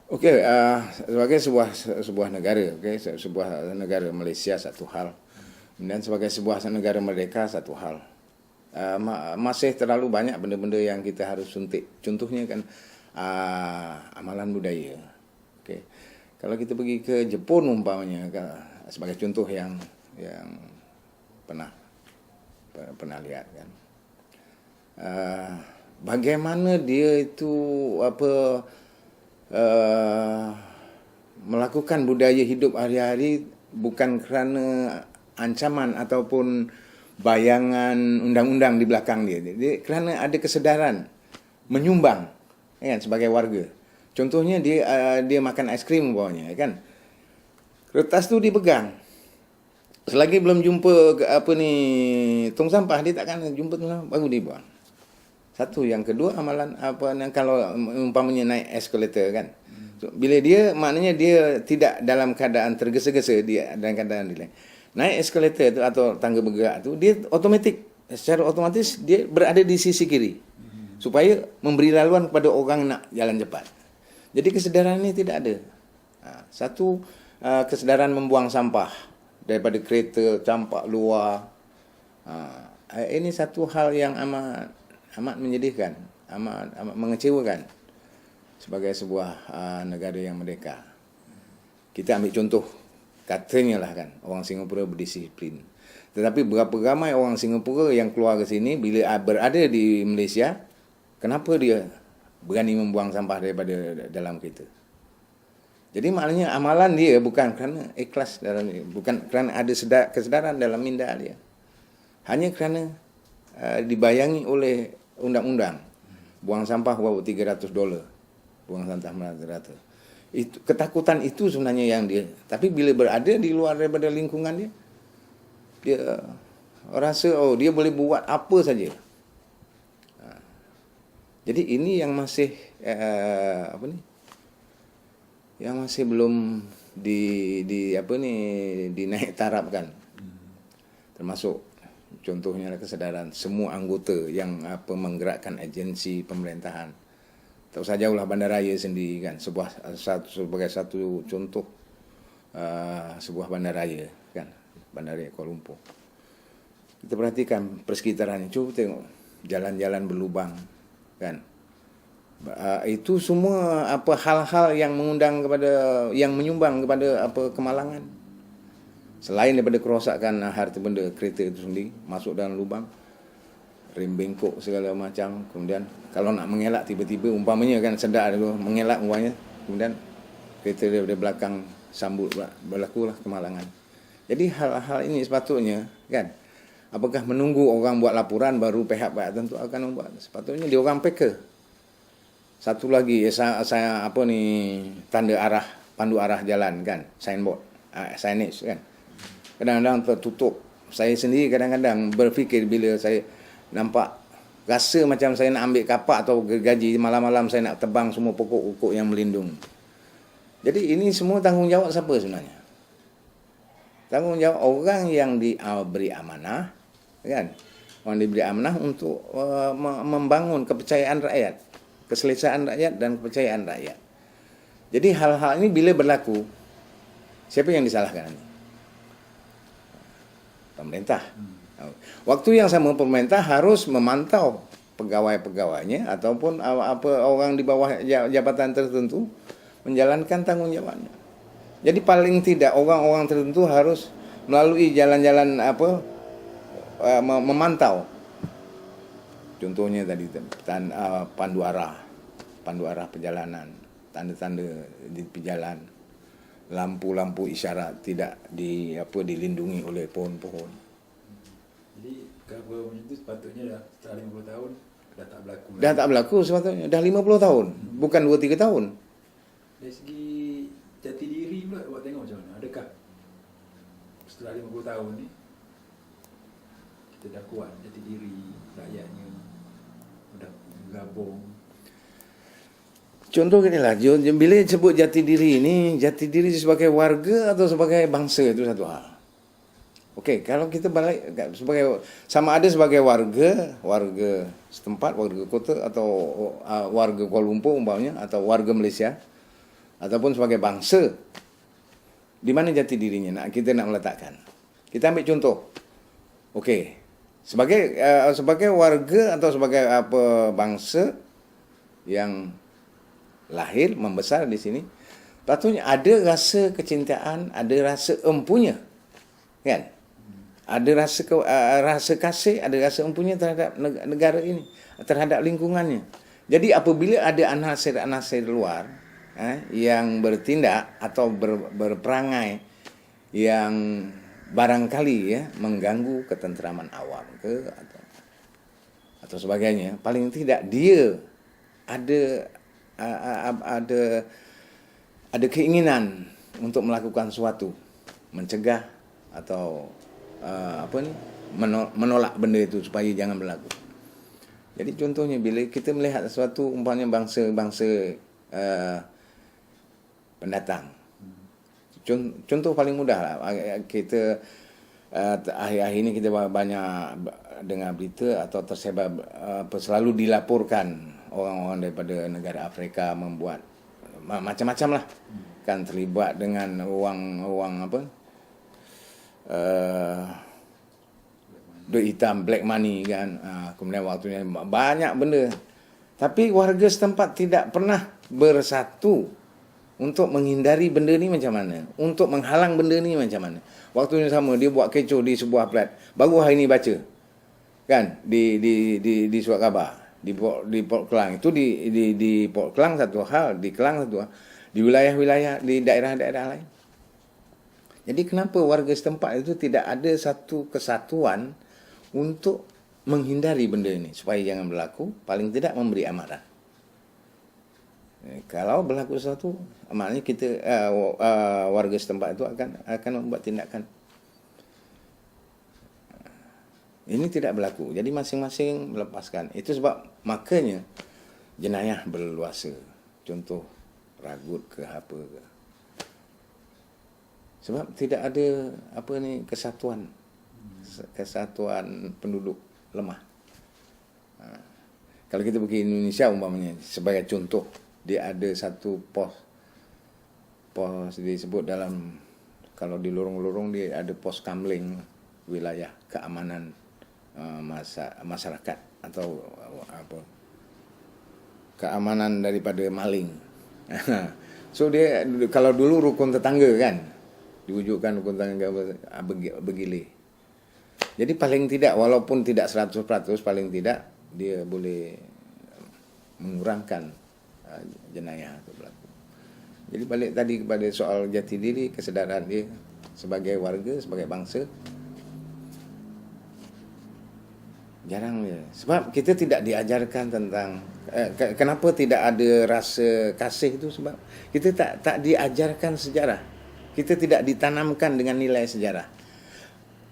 Okey, sebagai sebuah negara, okey, sebuah negara Malaysia satu hal, dan sebagai sebuah negara merdeka satu hal. Masih terlalu banyak benda-benda yang kita harus suntik. Contohnya kan amalan budaya. Okey. Kalau kita pergi ke Jepun umpamanya, sebagai contoh yang pernah pernah lihat kan. Bagaimana dia itu melakukan budaya hidup hari-hari bukan kerana ancaman ataupun bayangan undang-undang di belakang dia. Dia kerana ada kesedaran menyumbang kan sebagai warga. Contohnya dia makan aiskrim bawahnya kan. Kertas tu dipegang. Selagi belum jumpa tong sampah, dia takkan jumpa tong sampah baru dibuang. Satu, yang kedua amalan kalau umpamanya naik eskalator kan. So, bila dia maknanya dia tidak dalam keadaan tergesa-gesa, dia dalam keadaan relax. Naik eskalator tu atau tangga bergerak tu, dia secara otomatis dia berada di sisi kiri supaya memberi laluan kepada orang nak jalan cepat. Jadi kesedaran ini tidak ada. Satu, kesedaran membuang sampah daripada kereta, campak luar. Ini satu hal yang amat menyedihkan, amat mengecewakan sebagai sebuah negara yang merdeka. Kita ambil contoh, katanya lah kan, orang Singapura berdisiplin. Tetapi berapa ramai orang Singapura yang keluar ke sini bila berada di Malaysia, kenapa dia berani membuang sampah daripada dalam kereta? Jadi maknanya amalan dia bukan kerana ikhlas bukan kerana ada kesedaran dalam minda dia. Hanya kerana dibayangi oleh undang-undang. Buang sampah wow $300. Buang sampah $100. Itu ketakutan itu sebenarnya yang dia. Tapi bila berada di luar daripada lingkungan dia rasa dia boleh buat apa saja. Jadi ini yang masih yang masih belum dinaik tarapkan. Termasuk contohnya kesedaran semua anggota yang menggerakkan agensi pemerintahan. Tak usah jauhlah bandaraya sendiri kan, sebagai satu contoh sebuah bandaraya kan, bandaraya Kuala Lumpur. Kita perhatikan persekitaran, cuba tengok jalan-jalan berlubang kan. Itu semua hal-hal yang menyumbang kepada kemalangan. Selain daripada kerosakan harta benda kereta itu sendiri, masuk dalam lubang, rem bengkok segala macam. Kemudian kalau nak mengelak tiba-tiba umpamanya kan sedar dulu mengelak umpamanya, kemudian kereta daripada belakang sambut pula, berlakulah kemalangan. Jadi hal-hal ini sepatutnya kan, apakah menunggu orang buat laporan baru pihak-pihak tentu akan membuat? Sepatutnya dia orang peka. Satu lagi saya tanda arah, pandu arah jalan kan, signboard, signage kan. Kadang-kadang tertutup. Saya sendiri kadang-kadang berfikir bila saya nampak, rasa macam saya nak ambil kapak atau gergaji, malam-malam saya nak tebang semua pokok-pokok yang melindung. Jadi ini semua tanggungjawab siapa sebenarnya? Tanggungjawab orang yang diberi amanah, kan? Orang diberi amanah untuk membangun kepercayaan rakyat, keselesaan rakyat dan kepercayaan rakyat. Jadi hal-hal ini bila berlaku, siapa yang disalahkan? Pemerintah. Waktu yang sama pemerintah harus memantau pegawai-pegawainya ataupun orang di bawah jabatan tertentu menjalankan tanggungjawabnya. Jadi paling tidak orang-orang tertentu harus melalui jalan-jalan memantau. Contohnya tadi pandu arah perjalanan, tanda-tanda di jalan. Lampu-lampu isyarat tidak dilindungi oleh pohon-pohon. Jadi kalau macam itu sepatutnya dah setelah 50 tahun dah tak berlaku. Dah tak berlaku sepatutnya. Dah 50 tahun, bukan 2-3 tahun. Dari segi jati diri pula buat tengok macam mana. Adakah setelah 50 tahun ni kita dah kuat jati diri rakyatnya, dah bergabung. Contoh gini lah, bila sebut jati diri ini, jati diri sebagai warga atau sebagai bangsa itu satu hal. Okey, kalau kita balik sama ada sebagai warga setempat, warga kota atau warga Kuala Lumpur umpamanya atau warga Malaysia, ataupun sebagai bangsa, di mana jati dirinya kita nak meletakkan. Kita ambil contoh. Okey. Sebagai warga atau sebagai bangsa yang lahir membesar di sini, patutnya ada rasa kecintaan, ada rasa empunya. Kan? Ada rasa kasih, ada rasa empunya terhadap negara ini, terhadap lingkungannya. Jadi apabila ada anasir-anasir luar yang bertindak atau berperangai yang barangkali mengganggu ketenteraman awam atau sebagainya, paling tidak dia ada keinginan untuk melakukan sesuatu, mencegah atau menolak benda itu supaya jangan berlaku. Jadi contohnya bila kita melihat sesuatu umpamanya bangsa-bangsa pendatang. Contoh paling mudah lah, kita akhir-akhir ini kita banyak dengar berita atau tersebar selalu dilaporkan orang-orang daripada negara Afrika membuat macam-macam lah, kan terlibat dengan wang duit hitam, black money kan. Kemudian waktunya banyak benda. Tapi warga setempat tidak pernah bersatu untuk menghindari benda ni macam mana, untuk menghalang benda ni macam mana. Waktunya sama, dia buat kecoh di sebuah plat. Baru hari ni baca kan di surat khabar di Port Klang itu, di Port Klang satu hal, di Klang satu hal, di wilayah-wilayah di daerah-daerah lain. Jadi kenapa warga setempat itu tidak ada satu kesatuan untuk menghindari benda ini supaya jangan berlaku, paling tidak memberi amaran. Kalau berlaku sesuatu, maknanya kita warga setempat itu akan membuat tindakan. Ini tidak berlaku. Jadi masing-masing melepaskan. Itu sebab makanya jenayah berleluasa. Contoh ragut ke apa ke. Sebab tidak ada kesatuan penduduk lemah. Kalau kita pergi Indonesia umpamanya sebagai contoh, dia ada satu pos disebut dalam, kalau di lorong-lorong dia ada pos kamling wilayah keamanan masyarakat atau keamanan daripada maling. So dia kalau dulu rukun tetangga kan, diwujudkan rukun tetangga bergilir. Jadi paling tidak, walaupun tidak 100%, paling tidak dia boleh mengurangkan jenayah itu berlaku. Jadi balik tadi kepada soal jati diri, kesedaran dia sebagai warga, sebagai bangsa, jarang dia. Sebab kita tidak diajarkan tentang kenapa tidak ada rasa kasih itu, sebab kita tak diajarkan sejarah. Kita tidak ditanamkan dengan nilai sejarah.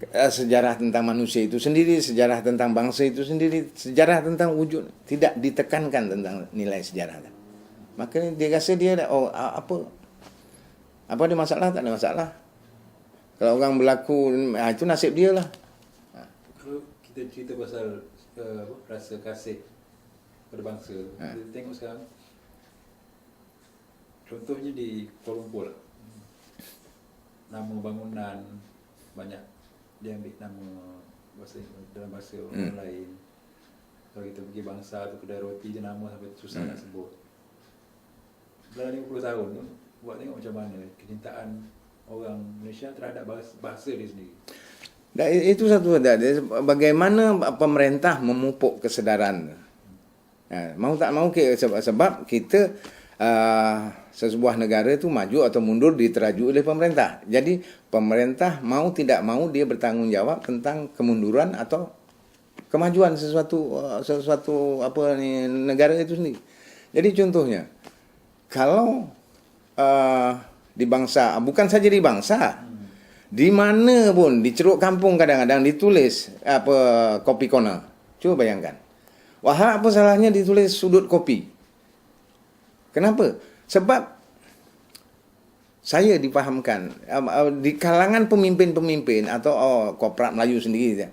Sejarah tentang manusia itu sendiri, sejarah tentang bangsa itu sendiri, sejarah tentang wujud, tidak ditekankan tentang nilai sejarah. Maka dia rasa dia apa ada masalah, tak ada masalah. Kalau orang berlaku itu nasib dia lah. Kalau kita cerita pasal rasa kasih pada bangsa, kita tengok sekarang contohnya di Kuala Lumpur, nama bangunan banyak dia ambil nama dalam bahasa orang lain. Kalau kita pergi bangsa tu, kedai roti je nama sampai susah nak sebut. Dalam 50 tahun tu, buat tengok macam mana kecintaan orang Malaysia terhadap bahasa dia sendiri. Dan itu satu bagaimana pemerintah memupuk kesedaran. Mau tak mau, sebab kita sesebuah negara itu maju atau mundur diteraju oleh pemerintah. Jadi pemerintah mau tidak mau dia bertanggungjawab tentang kemunduran atau kemajuan sesuatu negara itu sendiri. Jadi contohnya, kalau di bangsa, bukan saja di bangsa, di mana pun, di ceruk kampung kadang-kadang ditulis kopi corner. Cuba bayangkan. Wah, apa salahnya ditulis sudut kopi? Kenapa? Sebab saya dipahamkan di kalangan pemimpin-pemimpin atau korporat Melayu sendiri,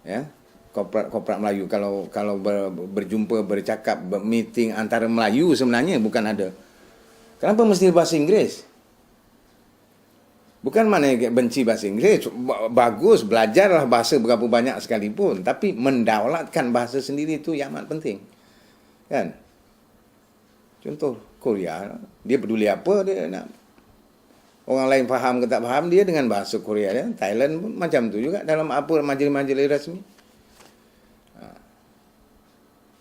ya, korporat Melayu kalau berjumpa, bercakap, meeting antara Melayu sebenarnya bukan ada Kenapa mesti bahasa Inggeris? Bukan mana benci bahasa Inggeris. Bagus, belajarlah bahasa berapa banyak sekalipun. Tapi mendaulatkan bahasa sendiri itu yang amat penting. Kan? Contoh, Korea. Dia peduli apa dia nak. Orang lain faham ke tak faham, dia dengan bahasa Korea dia. Thailand pun macam tu juga dalam apa majlis-majlis rasmi.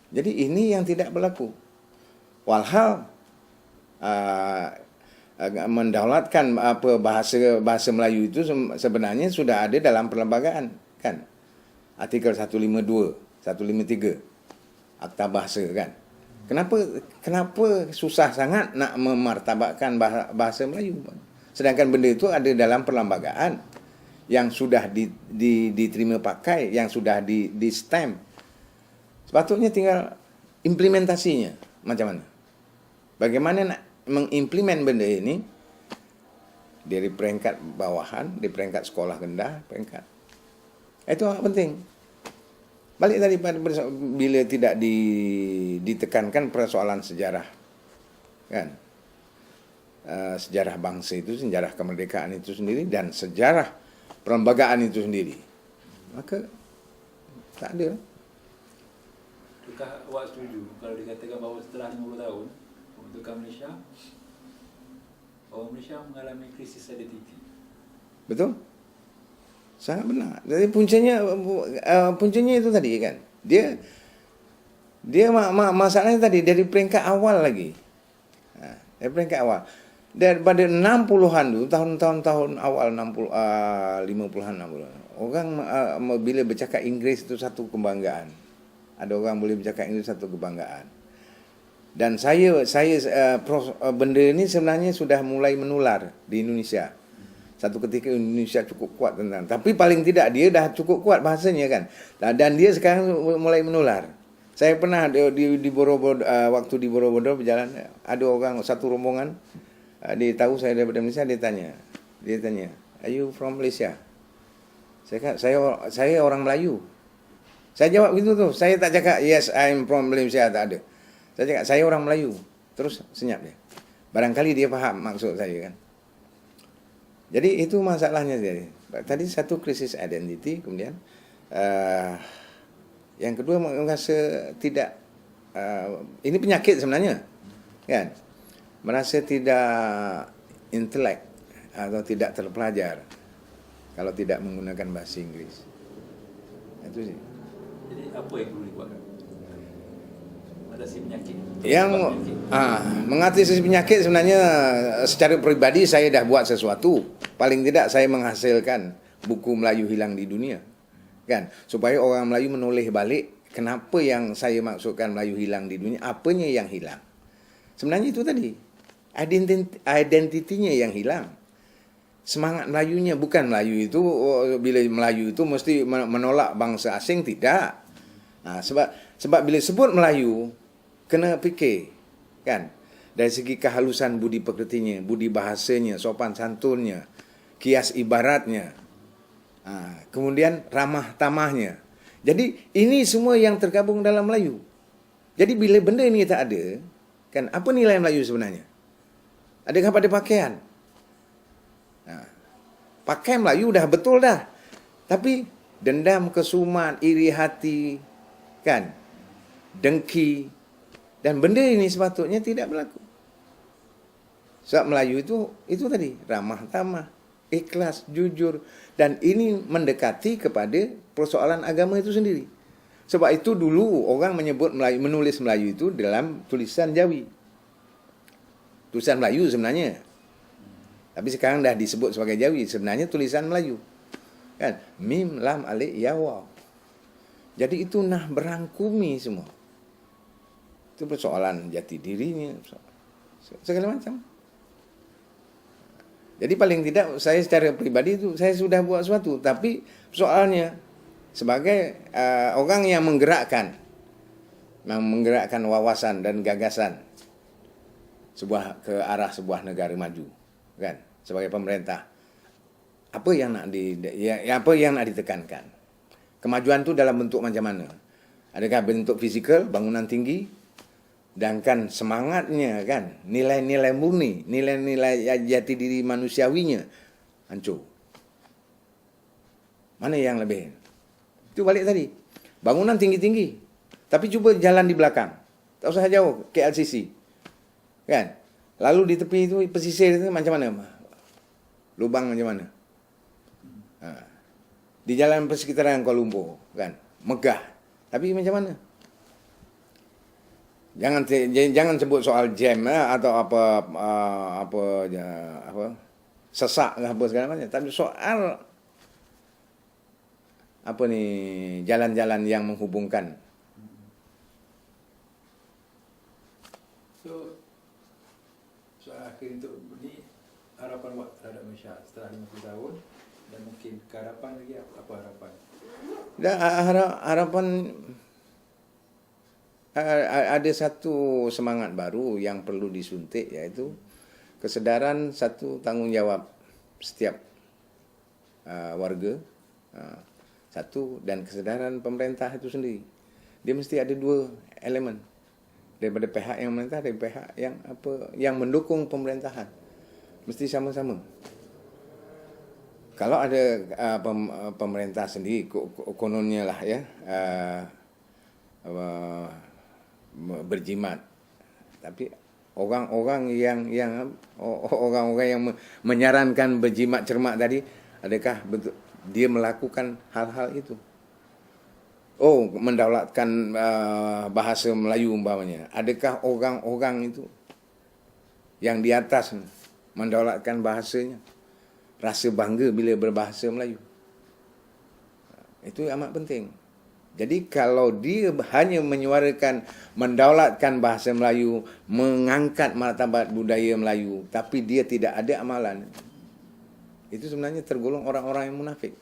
Jadi ini yang tidak berlaku. Walhal mendaulatkan apa bahasa Melayu itu sebenarnya sudah ada dalam perlembagaan, kan? Artikel 152, 153 Akta Bahasa, kan? Kenapa susah sangat nak memartabatkan bahasa Melayu? Sedangkan benda itu ada dalam perlembagaan yang sudah diterima pakai, yang sudah di stamp. Sepatutnya tinggal implementasinya macam mana. Bagaimana nak mengimplement benda ini dari peringkat bawahan, di peringkat sekolah rendah, peringkat. Itu sangat penting. Balik tadi pada bila tidak ditekankan persoalan sejarah, kan? Sejarah bangsa itu, sejarah kemerdekaan itu sendiri, dan sejarah perlembagaan itu sendiri, maka tak ada. Adakah awak setuju kalau dikatakan bahawa setelah 50 tahun pembentukan Malaysia, orang Malaysia mengalami krisis identiti? Betul? Sangat benar. Jadi puncanya itu tadi, kan. Dia masalahnya tadi dari peringkat awal lagi. Dari peringkat awal. Daripada 60-an dulu, tahun-tahun awal 50-an 60-an. Orang bila bercakap Inggeris itu satu kebanggaan. Ada orang boleh bercakap Inggeris satu kebanggaan. Dan benda ini sebenarnya sudah mulai menular di Indonesia. Satu ketika Indonesia cukup kuat tentang, tapi paling tidak dia dah cukup kuat bahasanya, kan. Dan dia sekarang mulai menular. Saya pernah di Borobudur, waktu di Borobudur berjalan, ada orang satu rombongan, dia tahu saya daripada Malaysia, dia tanya, "Are you from Malaysia?" Saya kata, saya orang Melayu. Saya jawab gitu tu. Saya tak cakap yes I'm from Malaysia, tak ada. Saya cakap saya orang Melayu. Terus senyap dia. Barangkali dia faham maksud saya, kan. Jadi itu masalahnya tadi. Tadi satu krisis identiti, kemudian yang kedua merasa tidak, ini penyakit sebenarnya, kan. Merasa tidak intelek atau tidak terpelajar kalau tidak menggunakan bahasa Inggeris. Itu sih. Jadi apa yang perlu dibuatkan? Mengatasi penyakit. Mengatasi penyakit sebenarnya secara pribadi saya dah buat sesuatu. Paling tidak saya menghasilkan buku Melayu hilang di dunia, kan, supaya orang Melayu menoleh balik kenapa yang saya maksudkan Melayu hilang di dunia, apanya yang hilang. Sebenarnya itu tadi, identitinya yang hilang. Semangat Melayunya, bukan Melayu itu, bila Melayu itu mesti menolak bangsa asing, tidak. Sebab bila sebut Melayu, kena fikir, kan, dari segi kehalusan budi pekertinya, budi bahasanya, sopan santunnya, kias ibaratnya, kemudian ramah tamahnya. Jadi ini semua yang tergabung dalam Melayu. Jadi bila benda ini tak ada, kan, apa nilai Melayu sebenarnya? Adakah pada pakaian? Pakai Melayu dah betul dah. Tapi dendam, kesumat, iri hati, kan, dengki, dan benda ini sepatutnya tidak berlaku. Sebab Melayu itu tadi, ramah tamah, ikhlas, jujur, dan ini mendekati kepada persoalan agama itu sendiri. Sebab itu dulu orang menyebut Melayu, menulis Melayu itu dalam tulisan Jawi. Tulisan Melayu sebenarnya. Tapi sekarang dah disebut sebagai Jawi, sebenarnya tulisan Melayu. Kan? Mim, lam, alif, ya, waw. Jadi itu nah berangkumi semua. Itu persoalan jati dirinya, segala macam. Jadi paling tidak saya secara pribadi itu saya sudah buat sesuatu, tapi soalnya sebagai orang yang menggerakkan wawasan dan gagasan ke arah sebuah negara maju, kan, sebagai pemerintah, apa yang nak ditekankan? Kemajuan itu dalam bentuk macam mana? Adakah bentuk fizikal, bangunan tinggi, Sedangkan semangatnya kan, nilai-nilai murni, nilai-nilai jati diri manusiawinya hancur. Mana yang lebih? Itu balik tadi. Bangunan tinggi-tinggi, tapi cuba jalan di belakang. Tak usah jauh, KLCC. Kan? Lalu di tepi itu, pesisir itu macam mana? Lubang macam mana? Di jalan persekitaran Kuala Lumpur, kan? Megah. Tapi macam mana? Jangan sebut soal jam atau apa sesak apa segala macam. Tapi soal apa ni, jalan-jalan yang menghubungkan. So soal akhir untuk ni, harapan awak terhadap Malaysia setelah 50 tahun, dan mungkin keharapan lagi, apa harapan? Dan harapan ada satu semangat baru yang perlu disuntik, iaitu kesedaran satu tanggungjawab setiap warga, satu, dan kesedaran pemerintah itu sendiri. Dia mesti ada dua elemen, daripada pihak yang memerintah dan pihak yang mendukung pemerintahan. Mesti sama-sama. Kalau ada pemerintah sendiri, kononnya lah ya, berjimat, tapi orang-orang yang menyarankan berjimat cermat tadi, adakah betul dia melakukan hal-hal itu? Oh, mendaulatkan bahasa Melayu umpamanya. Adakah orang-orang itu yang di atas mendaulatkan bahasanya, rasa bangga bila berbahasa Melayu? Itu amat penting. Jadi kalau dia hanya menyuarakan mendaulatkan bahasa Melayu, mengangkat martabat budaya Melayu, tapi dia tidak ada amalan, itu sebenarnya tergolong orang-orang yang munafik.